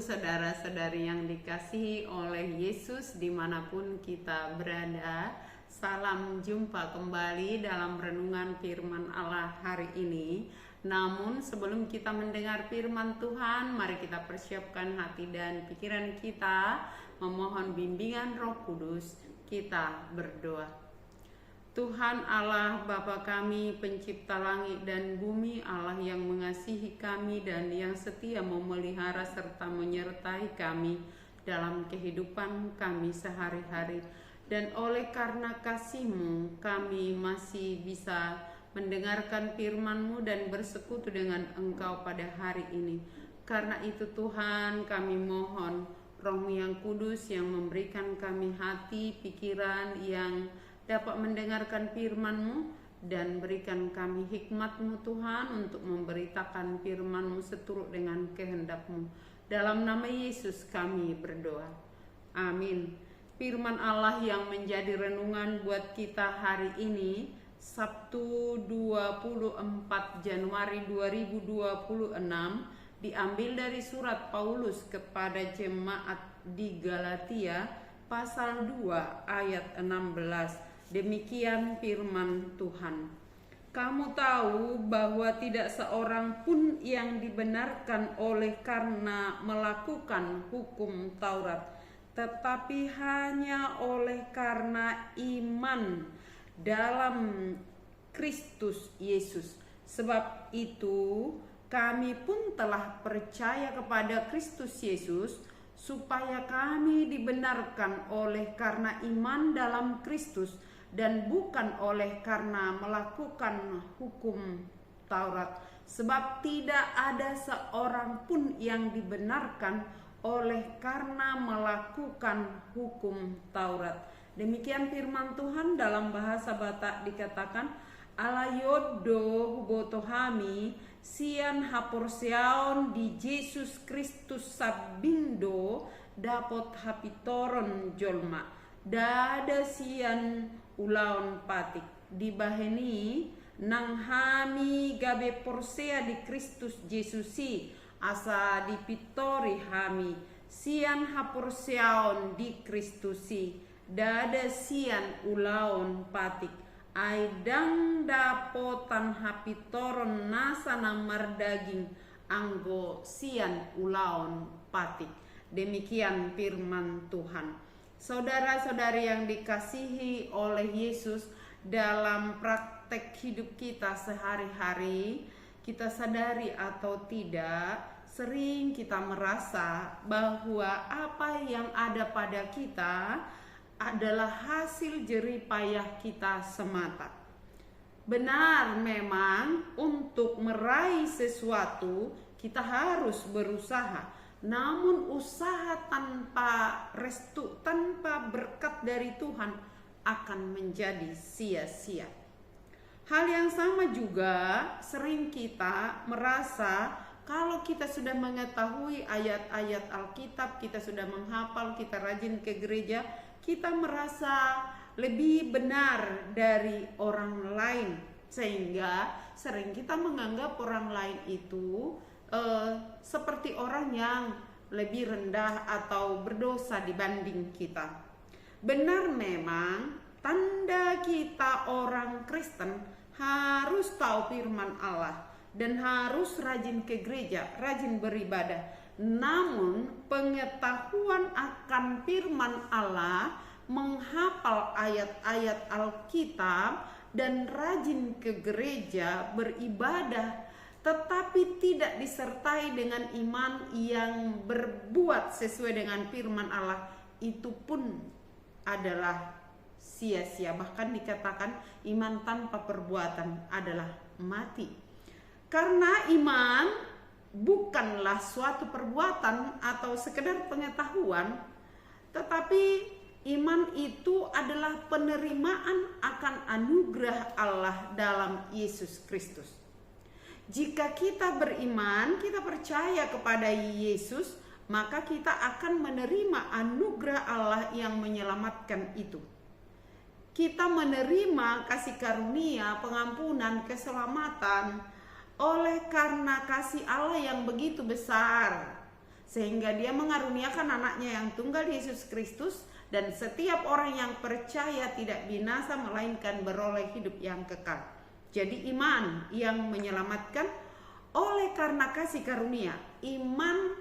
saudara-saudari yang dikasihi oleh Yesus dimanapun kita berada. Salam jumpa kembali dalam renungan firman Allah hari ini. Namun sebelum kita mendengar firman Tuhan, mari kita persiapkan hati dan pikiran kita, memohon bimbingan Roh Kudus. Kita berdoa. Tuhan Allah Bapa kami, pencipta langit dan bumi, Allah yang mengasihi kami dan yang setia memelihara serta menyertai kami dalam kehidupan kami sehari-hari. Dan oleh karena kasih-Mu, kami masih bisa mendengarkan firman-Mu dan bersekutu dengan Engkau pada hari ini. Karena itu Tuhan, kami mohon Roh-Mu yang kudus yang memberikan kami hati, pikiran yang dapat mendengarkan firman-Mu dan berikan kami hikmat-Mu Tuhan untuk memberitakan firman-Mu seturut dengan kehendak-Mu. Dalam nama Yesus kami berdoa. Amin. Firman Allah yang menjadi renungan buat kita hari ini, Sabtu 24 Januari 2026, diambil dari surat Paulus kepada jemaat di Galatia pasal 2 ayat 16. Demikian firman Tuhan. Kamu tahu bahwa tidak seorang pun yang dibenarkan oleh karena melakukan hukum Taurat, tetapi hanya oleh karena iman dalam Kristus Yesus. Sebab itu kami pun telah percaya kepada Kristus Yesus, supaya kami dibenarkan oleh karena iman dalam Kristus dan bukan oleh karena melakukan hukum Taurat. Sebab tidak ada seorang pun yang dibenarkan oleh karena melakukan hukum Taurat. Demikian firman Tuhan. Dalam bahasa Batak dikatakan, Alayodo hubotohami sian haporseaon di Yesus Kristus sabindo dapot hapitoron jolma dada sian ulaon patik dibaheni nang hami gabe porsea di Kristus Yesusi asa dipitori hami sian haporseaon di Kristusi dada sian ulaon patik aidang dapotan hapitoron nasana mardaging anggo sian ulaon patik. Demikian firman Tuhan. Saudara-saudari yang dikasihi oleh Yesus, dalam praktek hidup kita sehari-hari, kita sadari atau tidak, sering kita merasa bahwa apa yang ada pada kita adalah hasil jerih payah kita semata. Benar, memang untuk meraih sesuatu kita harus berusaha. Namun usaha tanpa restu, tanpa berkat dari Tuhan akan menjadi sia-sia. Hal yang sama juga sering kita merasa kalau kita sudah mengetahui ayat-ayat Alkitab, kita sudah menghafal, kita rajin ke gereja, kita merasa lebih benar dari orang lain, sehingga sering kita menganggap orang lain itu seperti orang yang lebih rendah atau berdosa dibanding kita. Benar, memang tanda kita orang Kristen harus tahu firman Allah dan harus rajin ke gereja, rajin beribadah. Namun pengetahuan akan firman Allah, menghafal ayat-ayat Alkitab dan rajin ke gereja beribadah, tetapi tidak disertai dengan iman yang berbuat sesuai dengan firman Allah, itu pun adalah sia-sia. Bahkan dikatakan iman tanpa perbuatan adalah mati. Karena iman bukanlah suatu perbuatan atau sekedar pengetahuan, tetapi iman itu adalah penerimaan akan anugerah Allah dalam Yesus Kristus. Jika kita beriman, kita percaya kepada Yesus, maka kita akan menerima anugerah Allah yang menyelamatkan itu. Kita menerima kasih karunia, pengampunan, keselamatan oleh karena kasih Allah yang begitu besar. sehingga dia mengaruniakan anaknya yang tunggal Yesus Kristus, dan setiap orang yang percaya tidak binasa melainkan beroleh hidup yang kekal. Jadi iman yang menyelamatkan oleh karena kasih karunia. Iman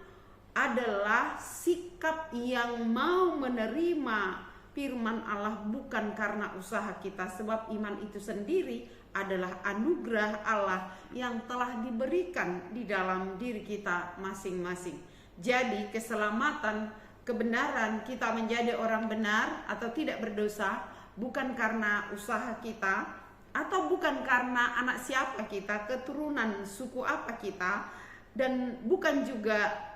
adalah sikap yang mau menerima firman Allah bukan karena usaha kita, sebab iman itu sendiri adalah anugerah Allah yang telah diberikan di dalam diri kita masing-masing. Jadi keselamatan, kebenaran kita menjadi orang benar atau tidak berdosa bukan karena usaha kita, atau bukan karena anak siapa kita, keturunan suku apa kita, dan bukan juga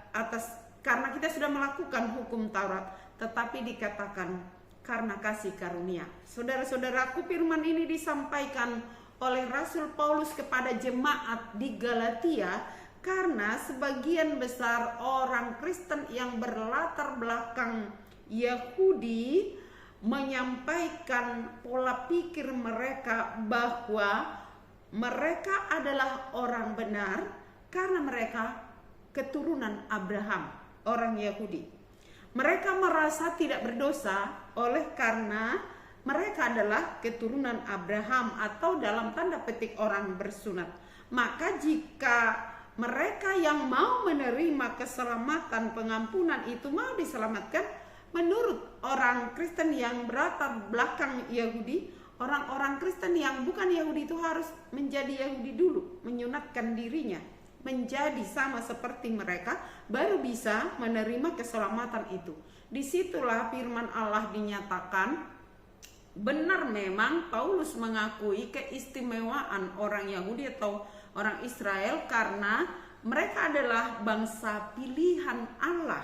karena kita sudah melakukan hukum Taurat, tetapi dikatakan karena kasih karunia. Saudara-saudaraku, firman ini disampaikan oleh Rasul Paulus kepada jemaat di Galatia karena sebagian besar orang Kristen yang berlatar belakang Yahudi menyampaikan pola pikir mereka bahwa mereka adalah orang benar karena mereka keturunan Abraham, orang Yahudi. Mereka merasa tidak berdosa oleh karena mereka adalah keturunan Abraham atau dalam tanda petik orang bersunat. Maka jika mereka yang mau menerima keselamatan, pengampunan itu mau diselamatkan, menurut orang Kristen yang berlatar belakang Yahudi, orang-orang Kristen yang bukan Yahudi itu harus menjadi Yahudi dulu, menyunatkan dirinya menjadi sama seperti mereka, baru bisa menerima keselamatan itu. Disitulah firman Allah dinyatakan. Benar, memang Paulus mengakui keistimewaan orang Yahudi atau orang Israel karena mereka adalah bangsa pilihan Allah.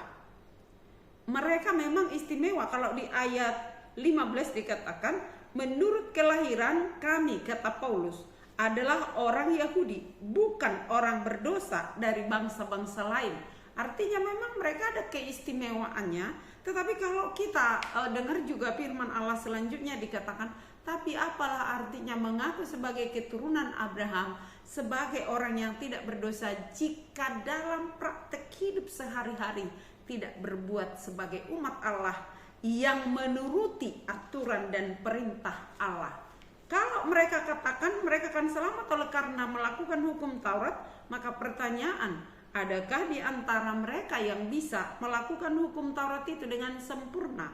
Mereka memang istimewa. Kalau di ayat 15 dikatakan, menurut kelahiran kami, kata Paulus, adalah orang Yahudi, bukan orang berdosa dari bangsa-bangsa lain. Artinya memang mereka ada keistimewaannya. Tetapi kalau kita dengar juga firman Allah selanjutnya dikatakan, tapi apalah artinya mengaku sebagai keturunan Abraham, sebagai orang yang tidak berdosa jika dalam praktek hidup sehari-hari tidak berbuat sebagai umat Allah yang menuruti aturan dan perintah Allah. Kalau mereka katakan mereka akan selamat oleh karena melakukan hukum Taurat, maka pertanyaan, adakah di antara mereka yang bisa melakukan hukum Taurat itu dengan sempurna?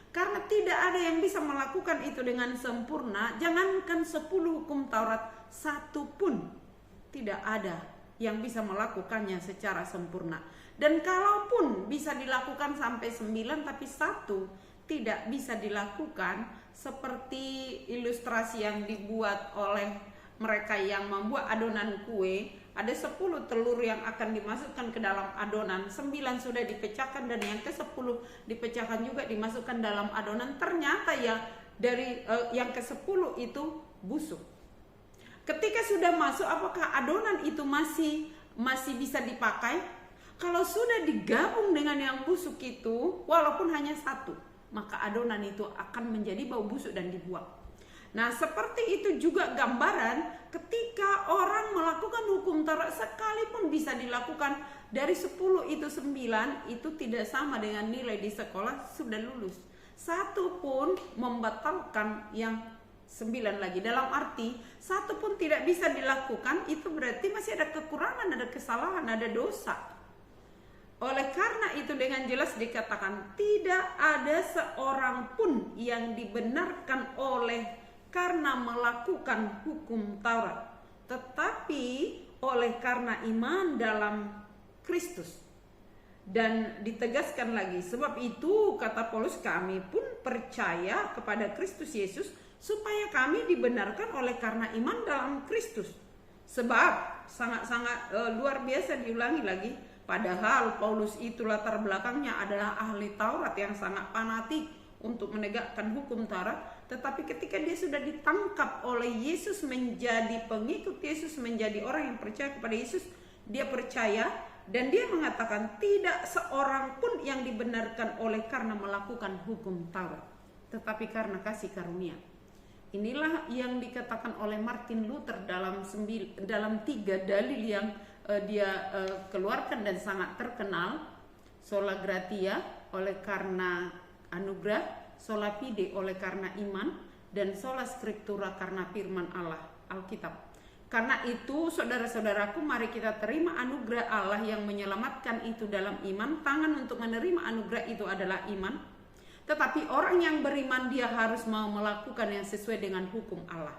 Karena tidak ada yang bisa melakukan itu dengan sempurna. Jangankan 10 hukum Taurat, 1 pun tidak ada yang bisa melakukannya secara sempurna. Dan kalaupun bisa dilakukan sampai 9, tapi 1 tidak bisa dilakukan, seperti ilustrasi yang dibuat oleh mereka yang membuat adonan kue. Ada 10 telur yang akan dimasukkan ke dalam adonan, 9 sudah dipecahkan dan yang ke-10 dipecahkan juga dimasukkan dalam adonan. Ternyata ya dari yang ke-10 itu busuk. Ketika sudah masuk, apakah adonan itu masih bisa dipakai? Kalau sudah digabung dengan yang busuk itu, walaupun hanya 1, maka adonan itu akan menjadi bau busuk dan dibuang. Nah, seperti itu juga gambaran ketika orang melakukan hukum Taurat, sekalipun bisa dilakukan dari 10 itu 9 itu tidak sama dengan nilai di sekolah sudah lulus. 1 pun membatalkan yang 9 lagi. Dalam arti 1 pun tidak bisa dilakukan, itu berarti masih ada kekurangan, ada kesalahan, ada dosa. Oleh karena itu dengan jelas dikatakan tidak ada seorang pun yang dibenarkan oleh karena melakukan hukum Taurat, tetapi oleh karena iman dalam Kristus. Dan ditegaskan lagi, sebab itu kata Paulus, kami pun percaya kepada Kristus Yesus supaya kami dibenarkan oleh karena iman dalam Kristus. Sebab sangat-sangat luar biasa diulangi lagi, padahal Paulus itu latar belakangnya adalah ahli Taurat yang sangat fanatik untuk menegakkan hukum Taurat. Tetapi ketika dia sudah ditangkap oleh Yesus menjadi pengikut Yesus, menjadi orang yang percaya kepada Yesus, dia percaya dan dia mengatakan tidak seorang pun yang dibenarkan oleh karena melakukan hukum Taurat, tetapi karena kasih karunia. Inilah yang dikatakan oleh Martin Luther dalam 3 dalil yang dia keluarkan dan sangat terkenal. sola gratia oleh karena anugerah, sola fide oleh karena iman, dan sola scriptura karena firman Allah, Alkitab. Karena itu saudara-saudaraku, mari kita terima anugerah Allah yang menyelamatkan itu dalam iman. Tangan untuk menerima anugerah itu adalah iman. Tetapi orang yang beriman dia harus mau melakukan yang sesuai dengan hukum Allah.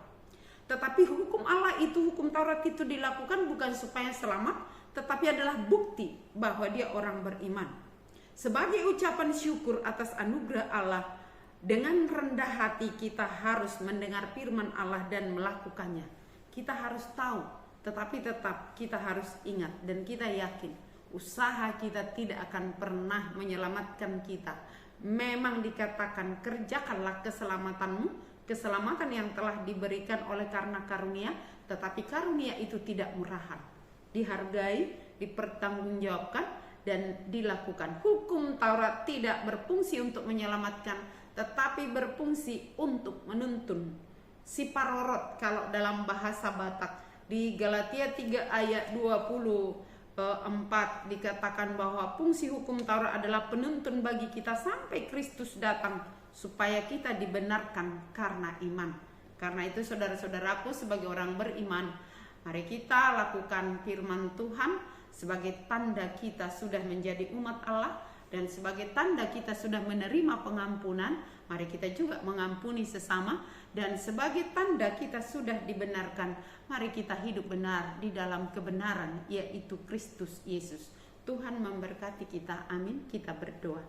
Tetapi hukum Allah itu, hukum Taurat itu dilakukan bukan supaya selamat, tetapi adalah bukti bahwa dia orang beriman. Sebagai ucapan syukur atas anugerah Allah, dengan rendah hati kita harus mendengar firman Allah dan melakukannya. Kita harus tahu, tetapi tetap kita harus ingat dan kita yakin usaha kita tidak akan pernah menyelamatkan kita. Memang dikatakan kerjakanlah keselamatanmu, keselamatan yang telah diberikan oleh karena karunia, tetapi karunia itu tidak murahan, dihargai, dipertanggungjawabkan, dan dilakukan. Hukum Taurat tidak berfungsi untuk menyelamatkan, tetapi berfungsi untuk menuntun. Si parorot kalau dalam bahasa Batak di Galatia 3 ayat 24 dikatakan bahwa fungsi hukum Taurat adalah penuntun bagi kita sampai Kristus datang supaya kita dibenarkan karena iman. Karena itu saudara-saudaraku, sebagai orang beriman, mari kita lakukan firman Tuhan sebagai tanda kita sudah menjadi umat Allah, dan sebagai tanda kita sudah menerima pengampunan, mari kita juga mengampuni sesama, dan sebagai tanda kita sudah dibenarkan, mari kita hidup benar di dalam kebenaran, yaitu Kristus Yesus. Tuhan memberkati kita, amin. Kita berdoa.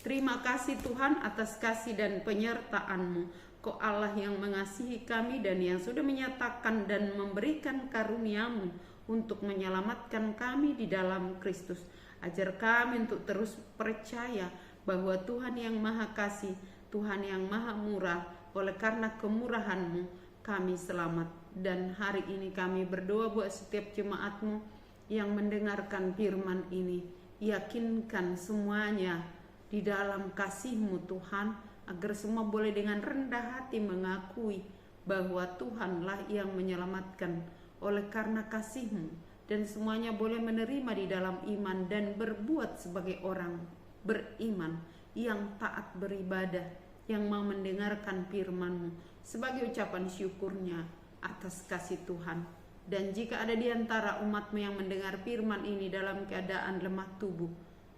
Terima kasih Tuhan atas kasih dan penyertaan-Mu. Kau Allah yang mengasihi kami dan yang sudah menyatakan dan memberikan karunia-Mu untuk menyelamatkan kami di dalam Kristus. Ajar kami untuk terus percaya bahwa Tuhan yang Maha Kasih, Tuhan yang Maha Murah, oleh karena kemurahan-Mu kami selamat. Dan hari ini kami berdoa buat setiap jemaat-Mu yang mendengarkan firman ini. Yakinkan semuanya di dalam kasih-Mu Tuhan, agar semua boleh dengan rendah hati mengakui bahwa Tuhanlah yang menyelamatkan oleh karena kasih-Mu. Dan semuanya boleh menerima di dalam iman dan berbuat sebagai orang beriman yang taat beribadah, yang mau mendengarkan firman-Mu sebagai ucapan syukurnya atas kasih Tuhan. Dan jika ada di antara umat-Mu yang mendengar firman ini dalam keadaan lemah tubuh,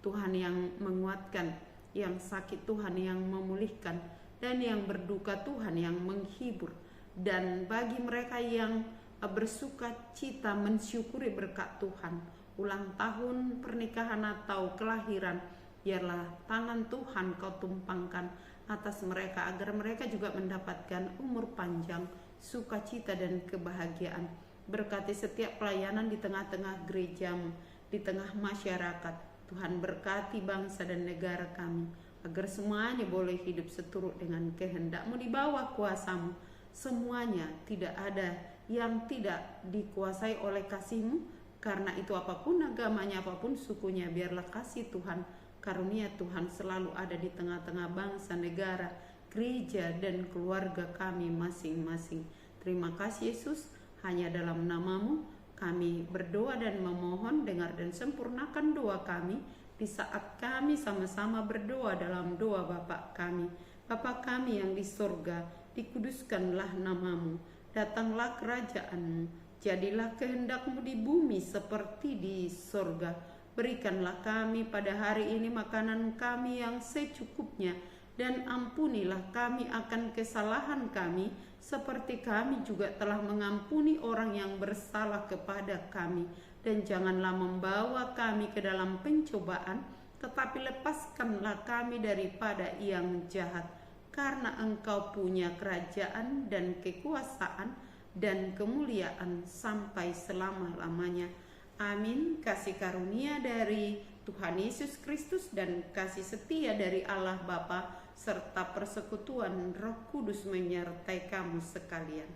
Tuhan yang menguatkan, yang sakit Tuhan yang memulihkan, dan yang berduka Tuhan yang menghibur. Dan bagi mereka yang bersuka cita mensyukuri berkat Tuhan, ulang tahun pernikahan atau kelahiran, biarlah tangan Tuhan Kau tumpangkan atas mereka, agar mereka juga mendapatkan umur panjang, sukacita dan kebahagiaan. Berkati setiap pelayanan di tengah-tengah gereja-Mu, di tengah masyarakat. Tuhan berkati bangsa dan negara kami, agar semuanya boleh hidup seturut dengan kehendak-Mu di bawah kuasa-Mu. Semuanya tidak ada yang tidak dikuasai oleh kasih-Mu. Karena itu apapun agamanya, apapun sukunya, biarlah kasih Tuhan, karunia Tuhan selalu ada di tengah-tengah bangsa, negara, gereja, dan keluarga kami masing-masing. Terima kasih Yesus, hanya dalam nama-Mu kami berdoa dan memohon. Dengar dan sempurnakan doa kami di saat kami sama-sama berdoa dalam doa Bapa kami. Bapa kami yang di surga, dikuduskanlah nama-Mu. Datanglah kerajaan-Mu, jadilah kehendak-Mu di bumi seperti di surga. Berikanlah kami pada hari ini makanan kami yang secukupnya, dan ampunilah kami akan kesalahan kami, seperti kami juga telah mengampuni orang yang bersalah kepada kami. Dan janganlah membawa kami ke dalam pencobaan, tetapi lepaskanlah kami daripada yang jahat. Karena Engkau punya kerajaan dan kekuasaan dan kemuliaan sampai selama-lamanya. Amin. Kasih karunia dari Tuhan Yesus Kristus dan kasih setia dari Allah Bapa serta persekutuan Roh Kudus menyertai kamu sekalian.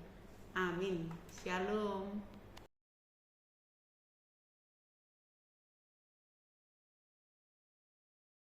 Amin. Shalom.